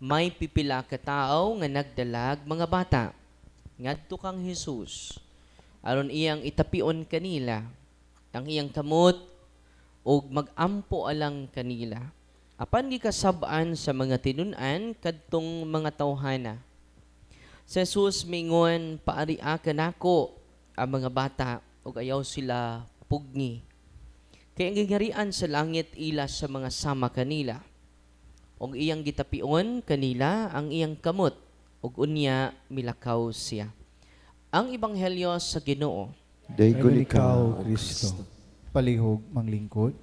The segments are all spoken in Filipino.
may pipila ka tao nga nagdalag mga bata. Ngadto kang Hesus. Aron iyang itapion kanila. Ang iyang kamot ug magampo alang kanila. Apan gikasab-an sa mga tinun-an kadtong mga tawhana. Si Jesus mingon, "Paaria ka nako ang mga bata ug ayaw sila pugni. Kaya ang gingarian sa langit ila sa mga sama kanila. Og iyang gitapion kanila ang iyang kamot ug unya milakaw siya." Ang ebanghelyo sa Ginoo. Daygon Dayon ikaw, ikaw, O Kristo. Kristo. Palihog, manglingkod.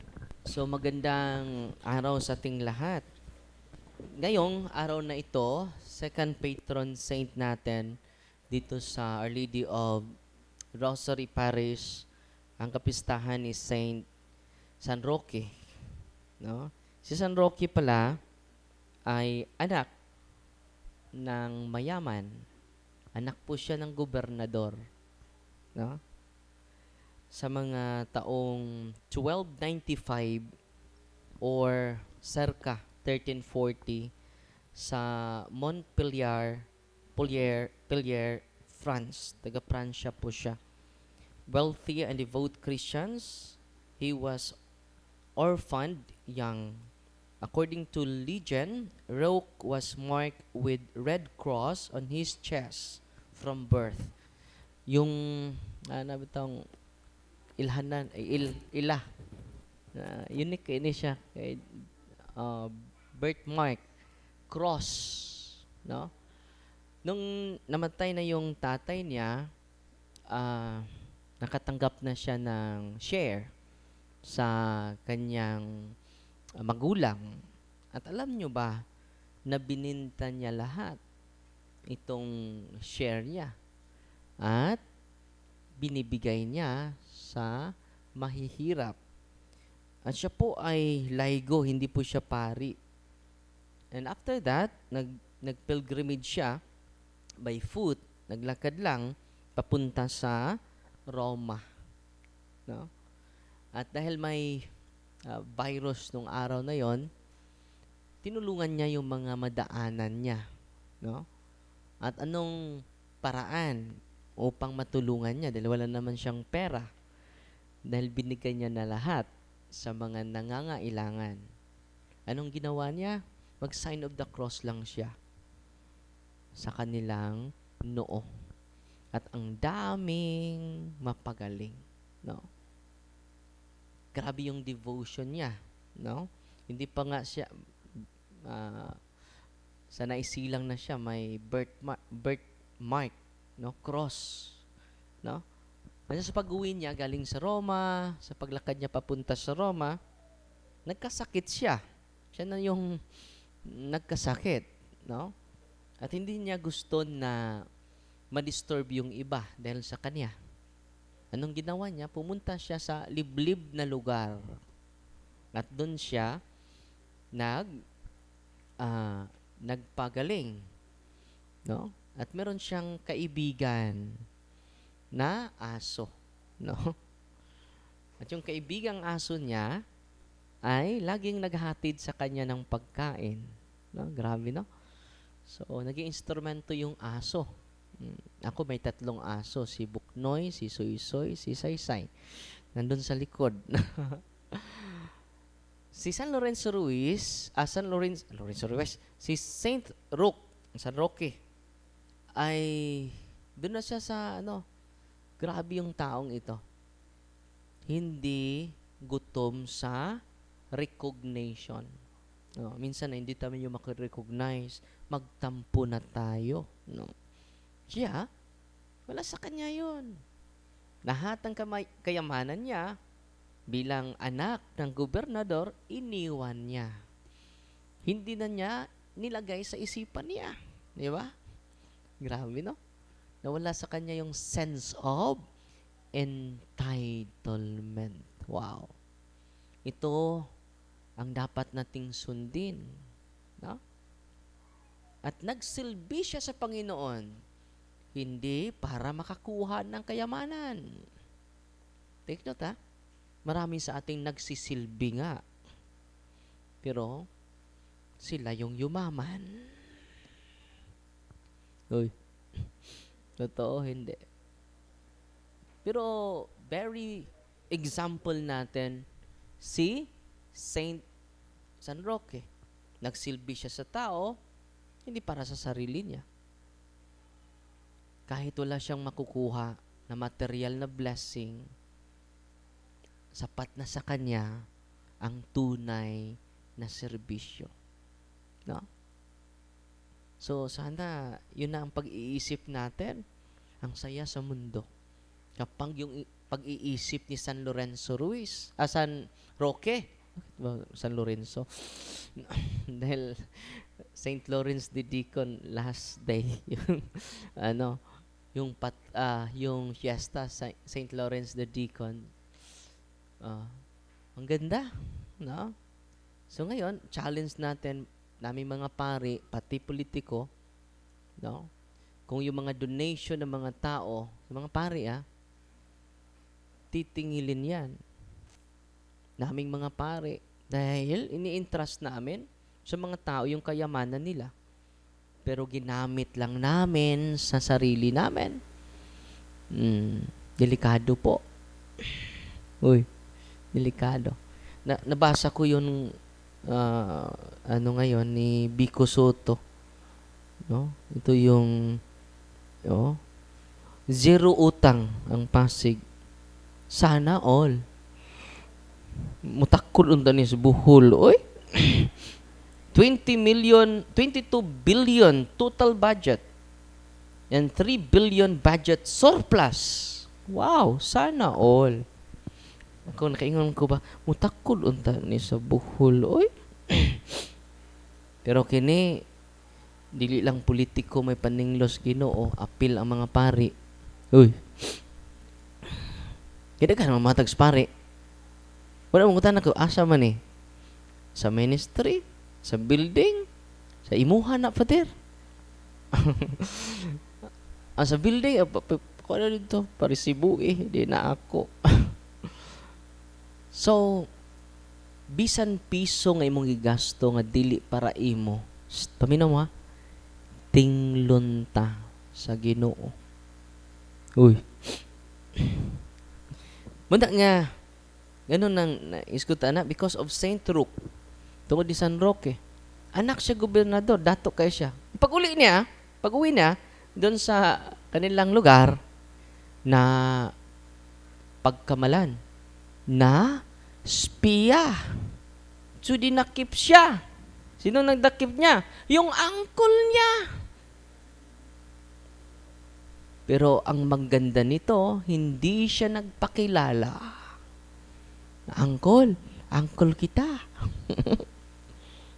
So magandang araw sa ating lahat. Ngayong araw na ito, second patron saint natin dito sa Our Lady of Rosary Parish, ang kapistahan ni Saint San Roque. No? Si San Roque pala ay anak ng mayaman. Anak po siya ng gobernador. No? Sa mga taong 1295 or circa 1340 sa Montpellier, France. Taga-Pransya po siya. Wealthy and devout Christians, he was orphaned young. According to legend, Roque was marked with red cross on his chest from birth. Yung ano bitong ilhanan ay ila unique ini siya kay birthmark cross, no? Nung namatay na yung tatay niya, nakatanggap na siya ng share sa kanyang magulang. At alam nyo ba na bininta niya lahat itong share niya at binibigay niya sa mahihirap. At siya po ay laigo, hindi po siya pari. And after that, nagpilgrimage siya by foot, naglakad lang papunta sa Roma. No? At dahil may virus nung araw na yon, tinulungan niya yung mga madaanan niya. No? At anong paraan upang matulungan niya? Dahil wala naman siyang pera. Dahil binigay niya na lahat sa mga nangangailangan. Anong ginawa niya? Mag-sign of the cross lang siya sa kanilang noo. At ang daming mapagaling. No? Grabe yung devotion niya. No? Hindi pa nga siya, sa naisilang na siya, may birthmark, no? Cross. No? Kasi sa pag-uwi niya, galing sa Roma, sa paglakad niya papunta sa Roma, nagkasakit siya. Siya na yung nagkasakit, no? At hindi niya gusto na ma-disturb yung iba dahil sa kanya. Anong ginawa niya? Pumunta siya sa liblib na lugar. At doon siya nagpagaling, no? At meron siyang kaibigan na aso, no? At yung kaibigang aso niya ay laging naghatid sa kanya ng pagkain, no? Grabe, no? So, naging instrumento yung aso. Ako may 3 aso, si Buknoy, si Soysoy, si Saysay. Nandun sa likod. Si San Lorenzo Ruiz, Lorenzo Ruiz, si Saint Roque, San Roque, ay doon na siya sa grabe yung taong ito. Hindi gutom sa recognition. No, minsan na hindi tayo yung makarecognize, magtampo na tayo. No. Siya, wala sa kanya yun. Lahat ng kayamanan niya, bilang anak ng gobernador, iniwan niya. Hindi na niya nilagay sa isipan niya. Di ba? Grabe, no? Nawala sa kanya yung sense of entitlement. Wow. Ito ang dapat nating sundin. No? At nagsilbi siya sa Panginoon, hindi para makakuha ng kayamanan. Take note, ha? Marami sa ating nagsisilbi nga. Pero sila yung yumaman. Uy, totoo, hindi. Pero, very example natin, si Saint San Roque. Nagsilbi siya sa tao, hindi para sa sarili niya. Kahit wala siyang makukuha na material na blessing, sapat na sa kanya ang tunay na serbisyo. No? So, sana yun na ang pag-iisip natin. Ang saya sa mundo. Kapag yung pag-iisip ni San Lorenzo Ruiz, San Roque, bakit ba San Lorenzo? Dahil Saint Lawrence the Deacon last day, yung ano, yung fiesta Saint Lawrence the Deacon. Ang ganda, no? So ngayon, challenge natin naming mga pari, pati politiko, no? Kung yung mga donation ng mga tao, sa mga pari, titingilin yan. Naming mga pari. Dahil ini-entrust namin sa mga tao yung kayamanan nila. Pero ginamit lang namin sa sarili namin. Delikado po. Uy, delikado. Nabasa ko yung ngayon ni Vico Soto. No? Ito yung zero utang ang Pasig. Sana all. Mutakod unta ni sa buhol. Oy. 22 billion total budget. And 3 billion budget surplus. Wow, sana all. Ako nakaingon ko ba, mutakod unta ni sa buhol. Oy. Pero kini dili lang politiko may paninglos Ginoo, apil ang mga pari. Uy. Kaya ka naman matags pari. Wala mong kutan ako, asa man eh. Sa ministry, sa building, sa imuhan na pater. Sa building, ako na dito, parisibu di na ako. So, bisan piso nga imong gigasto nga dili para imo. Paminaw mo tinglunta sa Ginoo. Uy. Muna nga, ganun nang iskuta na, because of Saint Roque, tungod di San Roque, anak siya gobernador, dato kay siya. Pag-uwi niya, doon sa kanilang lugar, na pagkamalan, na spiya. So, dinakip siya. Sino nagdakip niya? Yung uncle niya. Pero ang maganda nito, hindi siya nagpakilala. Uncle kita.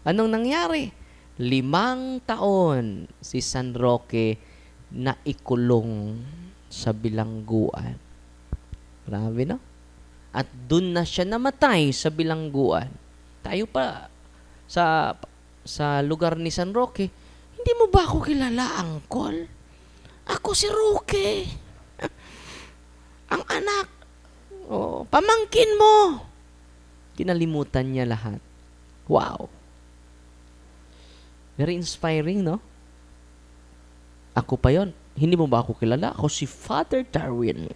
Anong nangyari? 5 taon si San Roque na ikulong sa bilangguan. Grabe, no? At dun na siya namatay sa bilangguan. Tayo pa sa lugar ni San Roque, hindi mo ba ako kilala, uncle? Ako si Roque. Ang anak. Pamangkin mo. Kinalimutan niya lahat. Wow. Very inspiring, no? Ako pa yon. Hindi mo ba ako kilala? Ako si Father Darwin.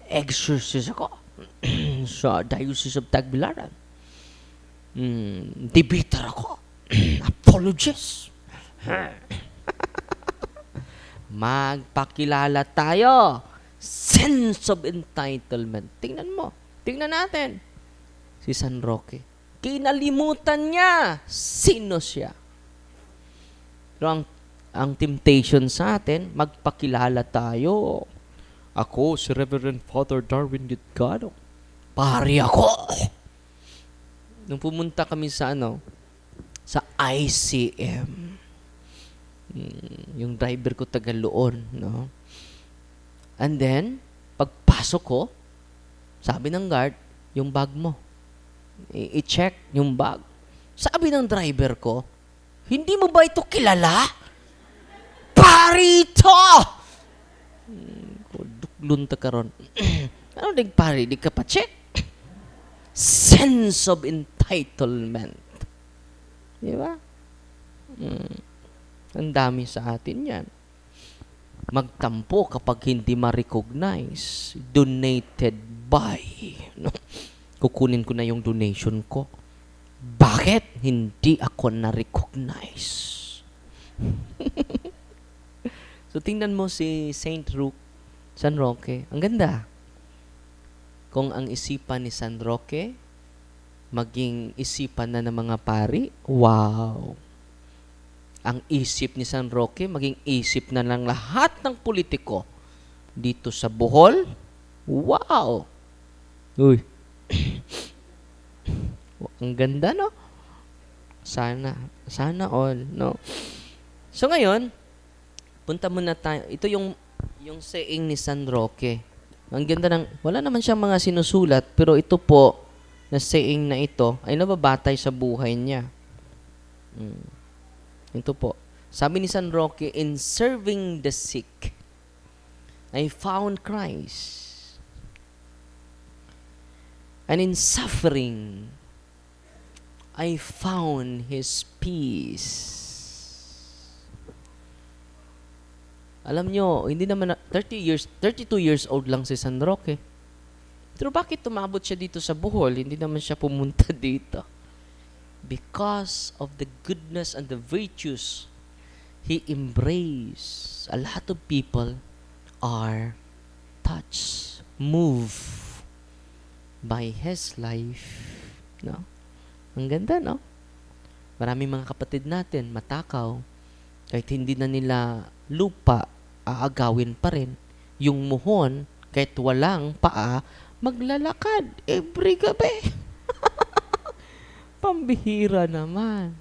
Exorcist ako sa Diocese of Tagbilaran. Debater ako. Apologist. Magpakilala tayo. Sense of entitlement. Tingnan mo. Tingnan natin. Si San Roque. Kinalimutan niya. Sino siya? Pero ang temptation sa atin, magpakilala tayo. Ako, si Reverend Father Darwin Ditgado. Pari ako. Nung pumunta kami sa sa ICM. Yung driver ko taga Loon, no? And then, pagpasok ko, sabi ng guard, yung bag mo. I-check yung bag. Sabi ng driver ko, hindi mo ba ito kilala? Pari ito! Duklun ta karon. Ano pari? Di ka pa check? Sense of entitlement. Di ba? Mm, ang dami sa atin yan. Magtampo kapag hindi ma-recognize. Donated by. No? Kukunin ko na yung donation ko. Bakit hindi ako na-recognize? So, tingnan mo si San Roque. Ang ganda. Kung ang isipan ni San Roque maging isipan na ng mga pari, wow! Ang isip ni San Roque maging isip na ng lahat ng politiko dito sa Bohol, wow! Uy! Ang ganda, no? Sana all, no? So ngayon, punta muna tayo. Ito yung saying ni San Roque. Ang ganda ng, wala naman siyang mga sinusulat, pero ito po, na saying na ito, ay nababatay sa buhay niya. Ito po. Sabi ni San Roque, in serving the sick, I found Christ. And in suffering, I found His peace. Alam nyo, hindi naman 32 years old lang si San Roque. Pero bakit tumabot siya dito sa Bohol? Hindi naman siya pumunta dito. Because of the goodness and the virtues he embraced. A lot of people are touched, moved by his life. No? Ang ganda, no? Maraming mga kapatid natin, matakaw. Kahit hindi na nila lupa, aagawin pa rin. Yung muhon, kahit walang paa, maglalakad every gabi. Pambihira naman.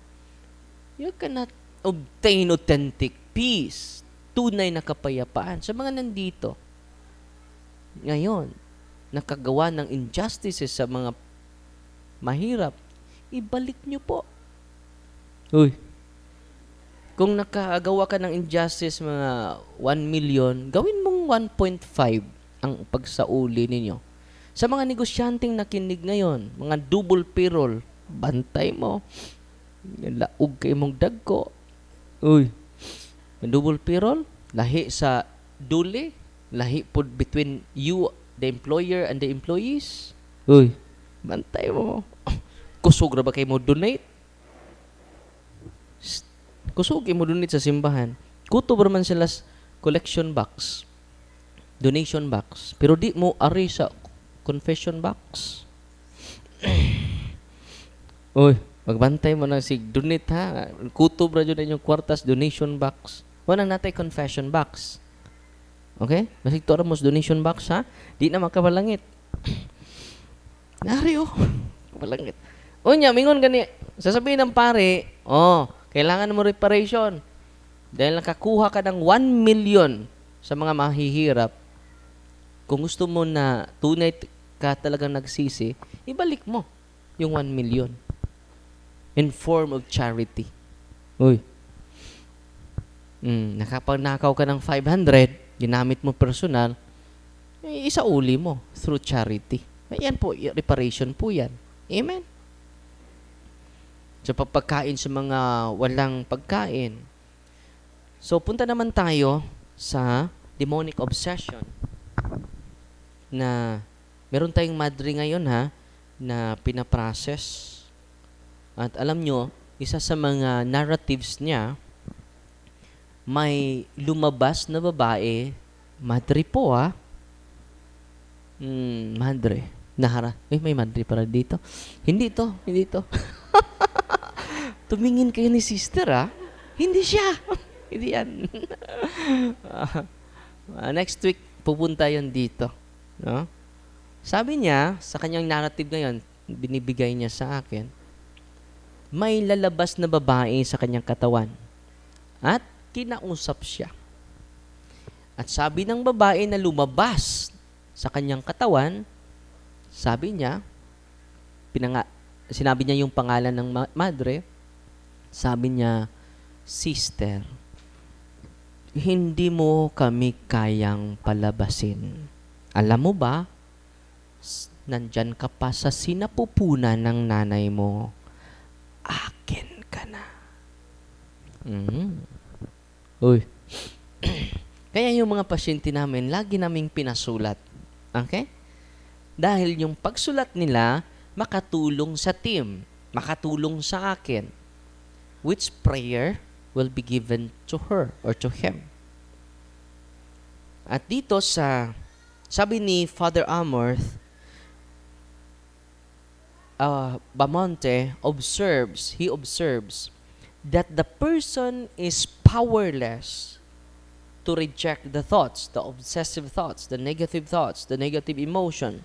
You cannot obtain authentic peace, tunay na kapayapaan sa mga nandito. Ngayon, nakagawa ng injustices sa mga mahirap, ibalik nyo po. Uy, kung nakagawa ka ng injustice mga 1 million, gawin mong 1.5 ang pagsauli ninyo. Sa mga negosyanteng nakinig ngayon, mga double payroll, bantay mo. Laog kay mong dagko. Uy, double payroll, lahi sa duli, lahi po between you, the employer, and the employees. Uy, bantay mo. Kusog ra ba kayo mo donate? Kusog kayo mo donate sa simbahan. Kutob man sila collection box, donation box. Pero di mo ari sa confession box. Uy, magbantay mo na sig donate ha. Kutob ra jud inyong kwartas donation box. Wala natay confession box. Okay? Masig to mo donation box ha. Di na makabalangit. Nari oh. Kabalangit. Unya, mingon gani. Sasabihin ng pare, kailangan mo reparation. Dahil nakakuha ka ng 1 million sa mga mahihirap. Kung gusto mo na tunay ka talagang nagsisi, ibalik mo yung 1 million in form of charity. Uy. Nakapagnakaw ka ng 500, ginamit mo personal, isauli mo through charity. Ayan po, reparation po yan. Amen? So, pagkain sa mga walang pagkain. So, punta naman tayo sa demonic obsession na meron tayong madre ngayon na pinaprocess. At alam nyo, isa sa mga narratives niya, may lumabas na babae, madre po madre. May madre para dito. Hindi to. Tumingin kayo ni sister Hindi siya. Hindi yan. Next week, pupunta yun dito. No? Sabi niya, sa kanyang narrative ngayon, binibigay niya sa akin, may lalabas na babae sa kanyang katawan. At kinausap siya. At sabi ng babae na lumabas sa kanyang katawan, sabi niya, sinabi niya yung pangalan ng madre, sabi niya, sister, hindi mo kami kayang palabasin. Alam mo ba, nandyan ka pa sa sinapupunan ng nanay mo. Akin ka na. Mhm. Uy. Kaya yung mga pasyente namin, lagi naming pinasulat. Okay? Dahil yung pagsulat nila, makatulong sa team, makatulong sa akin. Which prayer will be given to her or to him? At dito sabi ni Father Amorth, Bamonte he observes that the person is powerless to reject the thoughts, the obsessive thoughts, the negative emotion.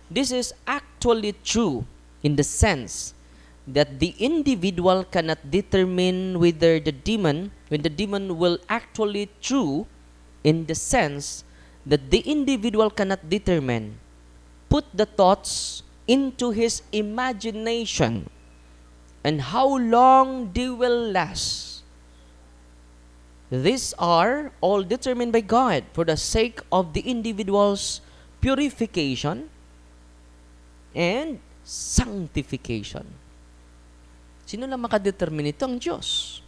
This is actually true in the sense that the individual cannot determine whether when the demon will actually true in the sense that the individual cannot determine, put the thoughts into his imagination and how long they will last. These are all determined by God for the sake of the individual's purification and sanctification. Sino lang makadetermine ito? Ang Diyos.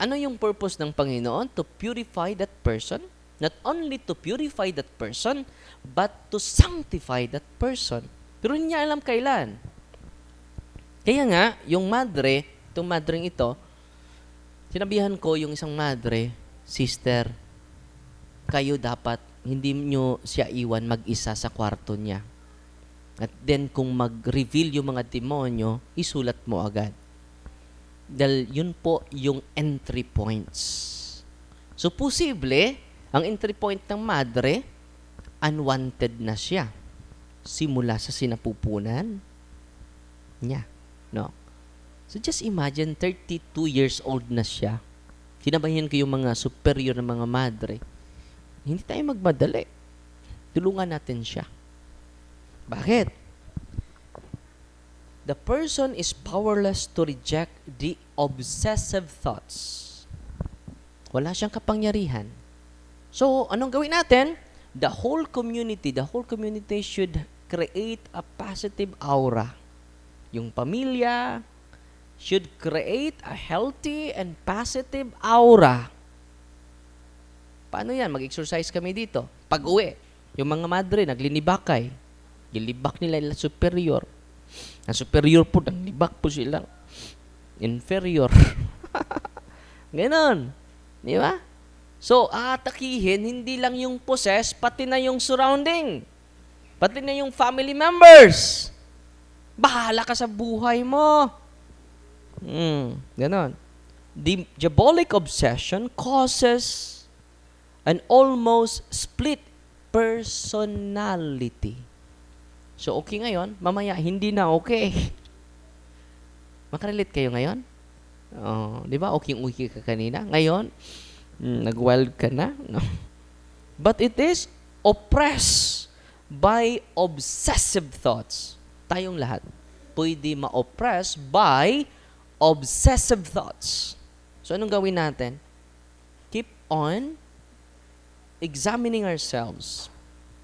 Ano yung purpose ng Panginoon? To purify that person. Not only to purify that person, but to sanctify that person. Pero hindi niya alam kailan. Kaya nga, yung madre, itong madreng ito, sinabihan ko yung isang madre, sister, kayo dapat, hindi nyo siya iwan mag-isa sa kwarto niya. At then, kung mag-reveal yung mga demonyo, isulat mo agad. Dahil yun po yung entry points. So, posible, ang entry point ng madre, unwanted na siya. Simula sa sinapupunan niya. No? So, just imagine, 32 years old na siya. Sinabayan ko yung mga superior na mga madre. Hindi tayo magmadali. Tulungan natin siya. Bakit? The person is powerless to reject the obsessive thoughts. Wala siyang kapangyarihan. So, anong gawin natin? The whole community should create a positive aura. Yung pamilya should create a healthy and positive aura. Paano yan? Mag-exercise kami dito. Pag-uwi, yung mga madre, naglinibakay. Gilibak nila yung superior. Ang superior po, naglibak po sila. Inferior. Ganon. Di ba? So, aatakihin, hindi lang yung possess, pati na yung surrounding. Pati na yung family members. Bahala ka sa buhay mo. Ganon. The diabolic obsession causes an almost split personality. So, okay ngayon, mamaya, hindi na okay. Makarelate kayo ngayon? Di ba? Okay ka kanina. Ngayon, nag-wild ka na. No? But it is oppressed by obsessive thoughts. Tayong lahat pwede ma-oppress by obsessive thoughts. So, anong gawin natin? Keep on examining ourselves.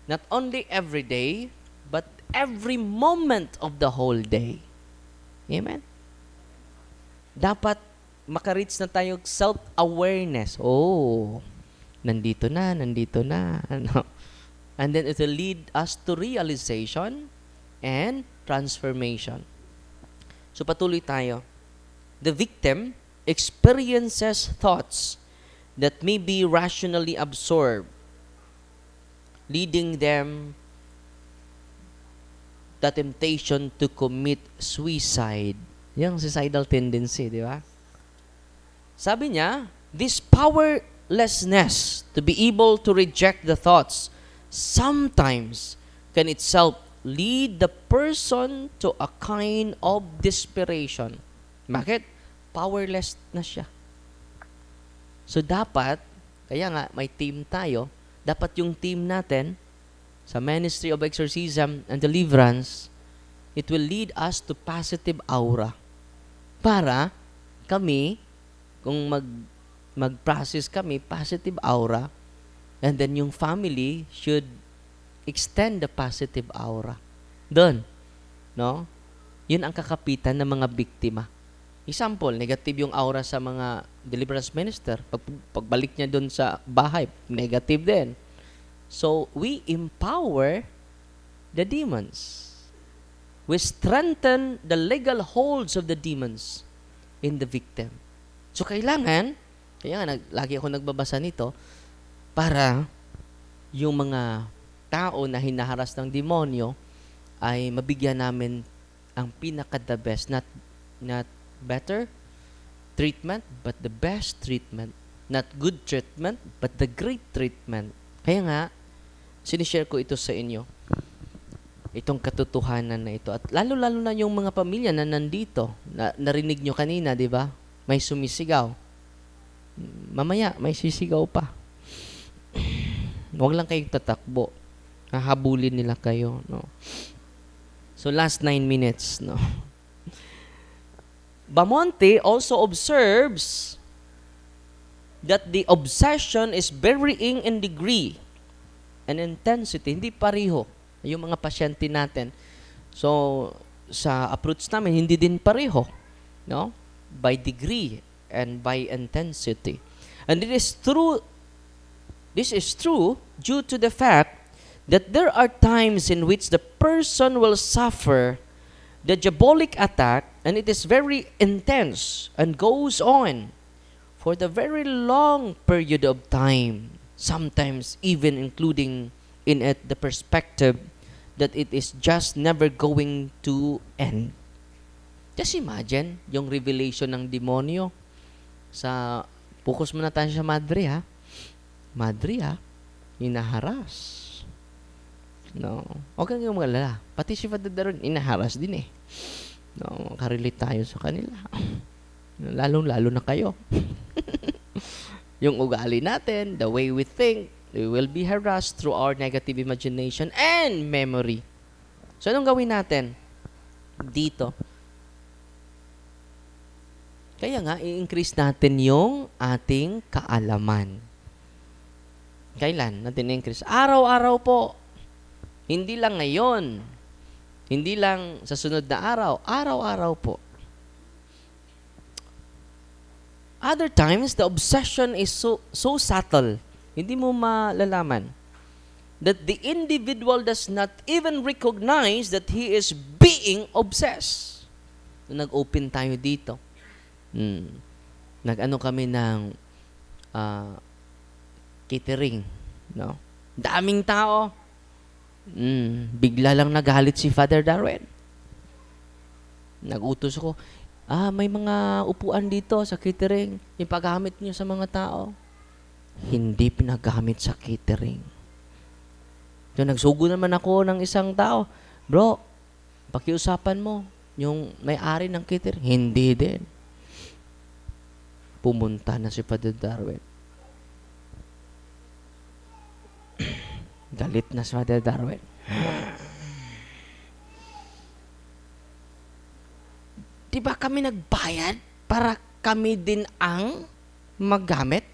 Not only every day, but every moment of the whole day. Amen? Dapat makareach na tayo self-awareness. Oh, nandito na. Ano? And then it will lead us to realization and transformation. So patuloy tayo. The victim experiences thoughts that may be rationally absorbed, leading them the temptation to commit suicide. Yung suicidal tendency, di ba? Sabi niya, this powerlessness to be able to reject the thoughts sometimes can itself lead the person to a kind of desperation. Bakit? Powerless na siya. So dapat, kaya nga may team tayo, dapat yung team natin sa Ministry of Exorcism and Deliverance, it will lead us to positive aura. Para kami, kung mag-process kami, positive aura, and then yung family should extend the positive aura. Doon, no? Yun ang kakapitan ng mga biktima. Example, negative yung aura sa mga deliverance minister. Pagbalik niya doon sa bahay, negative din. So, we empower the demons. We strengthen the legal holds of the demons in the victim. So, kailangan, kaya nga, lagi ako nagbabasa nito, para yung mga tao na hinaharas ng demonyo ay mabigyan namin ang pinaka-the best, not better treatment, but the best treatment. Not good treatment, but the great treatment. Kaya nga, sinishare ko ito sa inyo. Itong katotohanan na ito. At lalo-lalo na yung mga pamilya na nandito. Narinig nyo kanina, di ba? May sumisigaw. Mamaya, may sisigaw pa. Huwag lang kayong tatakbo. Hahabulin nila kayo. No? So, last 9 minutes. No? Bamonte also observes that the obsession is varying in degree and intensity. Hindi pareho. Yung mga pasyente natin. So, sa approach namin, hindi din pareho. No? By degree and by intensity. And this is true due to the fact that there are times in which the person will suffer the diabolic attack, and it is very intense and goes on for the very long period of time, sometimes even including in it the perspective that it is just never going to end. Just imagine yung revelation ng demonyo sa, focus muna tayo sa Madre ha. Madre ha, inaharas. No. Huwag kang mag-alala. Pati si Father Daron, inaharas din eh. No, makarelate tayo sa kanila. Lalong-lalo na kayo. Yung ugali natin, the way we think, we will be harassed through our negative imagination and memory. So, anong gawin natin? Dito. Kaya nga, i-increase natin yung ating kaalaman. Kailan natin i-increase? Araw-araw po. Hindi lang ngayon. Hindi lang sa sunod na araw. Araw-araw po. Other times, the obsession is so subtle. Hindi mo malalaman that the individual does not even recognize that he is being obsessed. Nag-open tayo dito. Nag-ano kami ng catering. No? Daming tao. Bigla lang nagalit si Father Darwin. Nagutos ko, may mga upuan dito sa catering. Yung paggamit niyo sa mga tao. Hindi pinagamit sa catering. So, nagsugo naman ako ng isang tao. Bro, pakiusapan mo yung may-ari ng catering. Hindi din. Pumunta na si Father Darwin. Galit na si Father Darwin. Di ba kami nagbayad para kami din ang maggamit?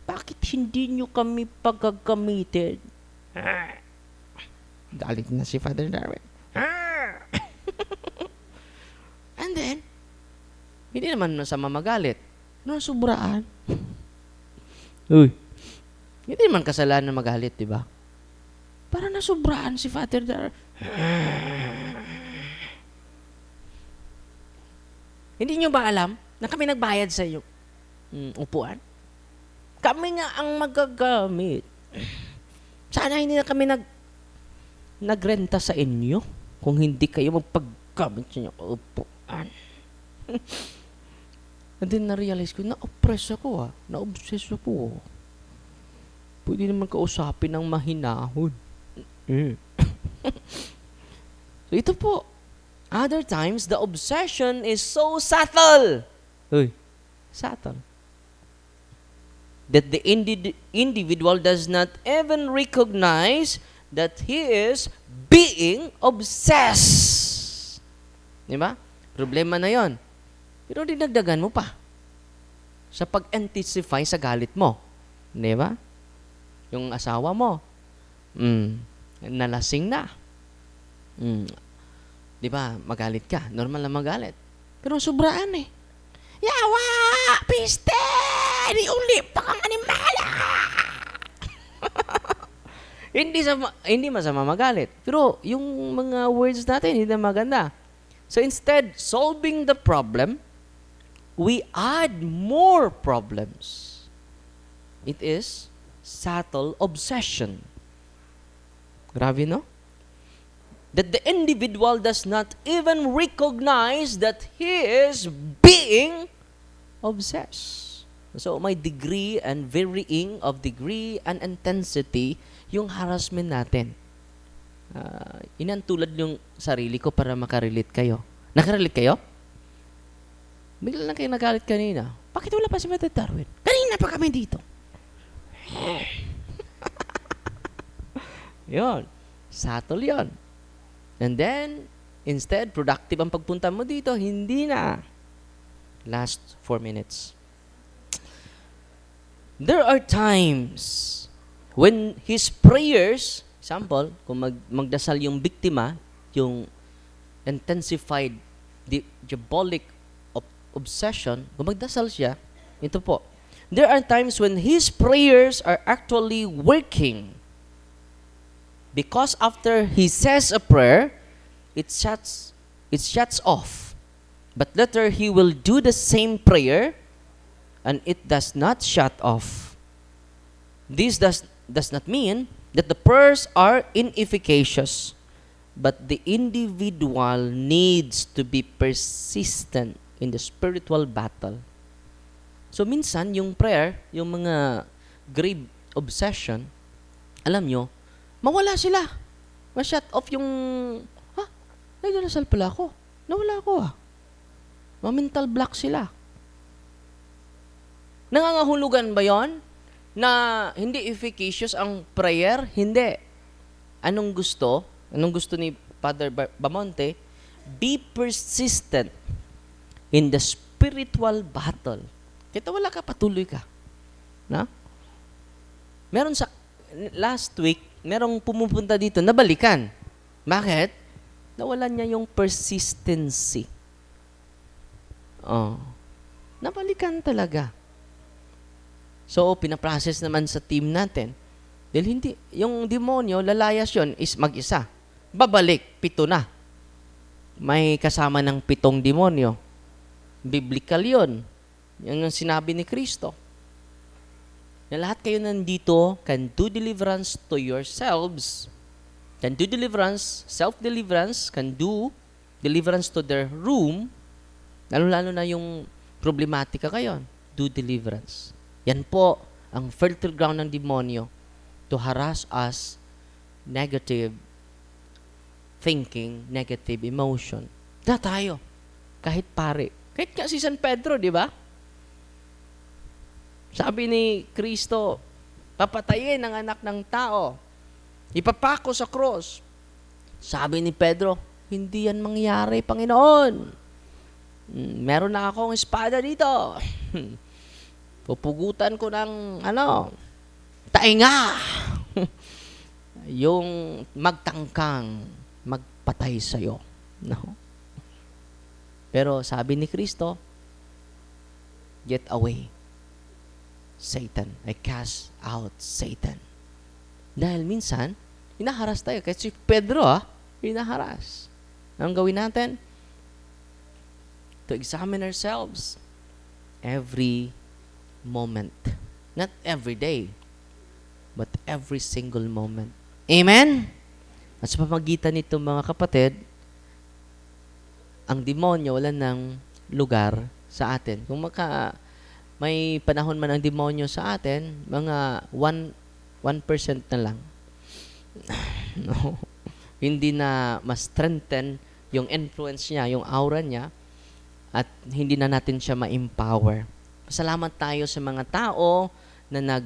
Bakit hindi nyo kami paggagamitin? Galit na si Father Darwin. And then, hindi naman masama magalit. Nasubraan. Uy. Hindi naman kasalanan na magalit, di ba? Para nasubraan si Father Darwin. Hindi nyo ba alam na kami nagbayad sa iyo upuan? Kami nga ang magagamit. Sana hindi na kami nagrenta sa inyo kung hindi kayo magpaggamit sa inyo upuan. And then na-realize ko, na-oppress ako na-obsess ako. Pwede naman kausapin ng mahinahon. So ito po, other times, the obsession is so subtle. Subtle. That the individual does not even recognize that he is being obsessed. Diba? Problema na yon. Pero dinagdagan mo pa sa pag-intensify sa galit mo. Diba? Yung asawa mo, nalasing na. Di ba, magalit ka. Normal na magalit. Pero sobraan eh. Yawa! Piste! Di uli pa kang animala! Hindi masama magalit. Pero yung mga words natin, hindi na maganda. So instead, solving the problem, we add more problems. It is subtle obsession. Grabe, no? That the individual does not even recognize that he is being obsessed. So may degree and varying of degree and intensity yung harassment natin. Inantulad yung sarili ko para makarelate kayo. Nakarelate kayo? Bigla lang kayo nagalit kanina. Bakit wala pa si Mr. Darwin? Kanina pa kami dito. Yon. Subtle yon. And then, instead, productive ang pagpunta mo dito. Hindi na. Last 4 minutes. There are times when his prayers, example, kung magdasal yung biktima, yung intensified diabolic obsession, kung magdasal siya, ito po, there are times when his prayers are actually working. Because after he says a prayer, it shuts off. But later he will do the same prayer and it does not shut off. This does not mean that the prayers are inefficacious, but the individual needs to be persistent in the spiritual battle. So minsan yung prayer, yung mga grave obsession, alam nyo, mawala sila. Ma-shut off yung, nagdarasal pala ako. Nawala ako Ma-mental block sila. Nangangahulugan ba yon na hindi efficacious ang prayer? Hindi. Anong gusto? Anong gusto ni Father Bamonte? Be persistent in the spiritual battle. Kita wala ka, patuloy ka. Na? Meron sa, last week, merong pumupunta dito, nabalikan. Bakit? Nawalan niya yung persistency. Nabalikan talaga. So, pinaprocess naman sa team natin. Dahil hindi, yung demonyo, lalayas yun, is mag-isa. Babalik, 7 na. May kasama ng 7 demonyo. Biblical yun. Yan ang sinabi ni Kristo. Na lahat kayo nandito can do deliverance to yourselves, can do deliverance, self-deliverance, can do deliverance to their room, lalo-lalo na yung problematika kayo, do deliverance. Yan po ang fertile ground ng demonyo to harass us, negative thinking, negative emotion. Na tayo, kahit pare. Kahit nga si San Pedro, di ba? Sabi ni Kristo, papatayin ang anak ng tao. Ipapako sa cross. Sabi ni Pedro, hindi yan mangyari, Panginoon. Meron na akong espada dito. Pupugutan ko ng, tainga. Yung magtangkang, magpatay sa'yo. No? Pero sabi ni Kristo, get away. Satan. I cast out Satan. Dahil minsan, hinaharas tayo. Kasi si Pedro, hinaharas. Anong gawin natin? To examine ourselves every moment. Not every day, but every single moment. Amen? At sa pamagitan nito, mga kapatid, ang demonyo wala ng lugar sa atin. Kung may panahon man ang demonyo sa atin, mga 1% na lang. No. Hindi na ma-strengthen yung influence niya, yung aura niya, at hindi na natin siya ma-empower. Salamat tayo sa mga tao na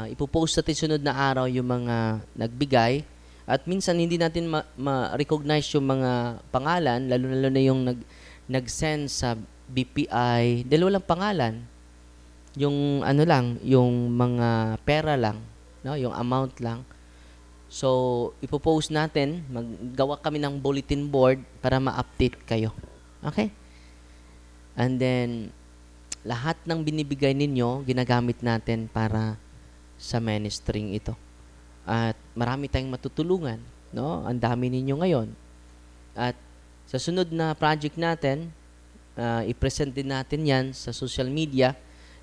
ipopost natin sunod na araw yung mga nagbigay, at minsan hindi natin ma-recognize yung mga pangalan, lalo na yung nag-send sa BPI, dahil walang pangalan. Yung yung mga pera lang, no? Yung amount lang. So, ipopost natin, maggawa kami ng bulletin board para ma-update kayo. Okay? And then, lahat ng binibigay ninyo, ginagamit natin para sa ministering ito. At marami tayong matutulungan, no? Ang dami ninyo ngayon. At sa sunod na project natin, i-present din natin yan sa social media.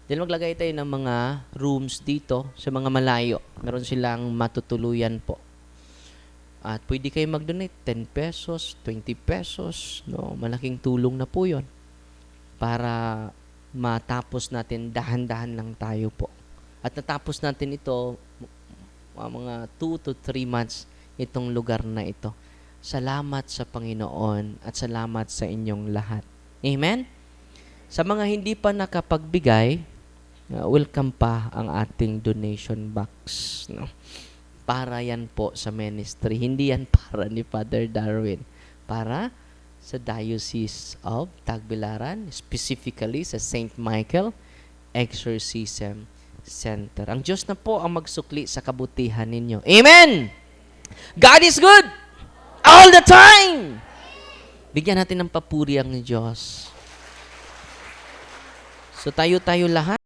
Then maglagay tayo ng mga rooms dito sa mga malayo. Meron silang matutuluyan po. At pwede kayo mag-donate 10 pesos, 20 pesos, no? Malaking tulong na po 'yon para matapos natin, dahan-dahan lang tayo po. At natapos natin ito mga 2 to 3 months itong lugar na ito. Salamat sa Panginoon at salamat sa inyong lahat. Amen? Sa mga hindi pa nakapagbigay, welcome pa ang ating donation box, no? Para yan po sa ministry. Hindi yan para ni Father Darwin. Para sa Diocese of Tagbilaran, specifically sa St. Michael Exorcism Center. Ang Diyos na po ang magsukli sa kabutihan ninyo. Amen! God is good! All the time! Bigyan natin ng papuri ang Diyos. So tayo lahat.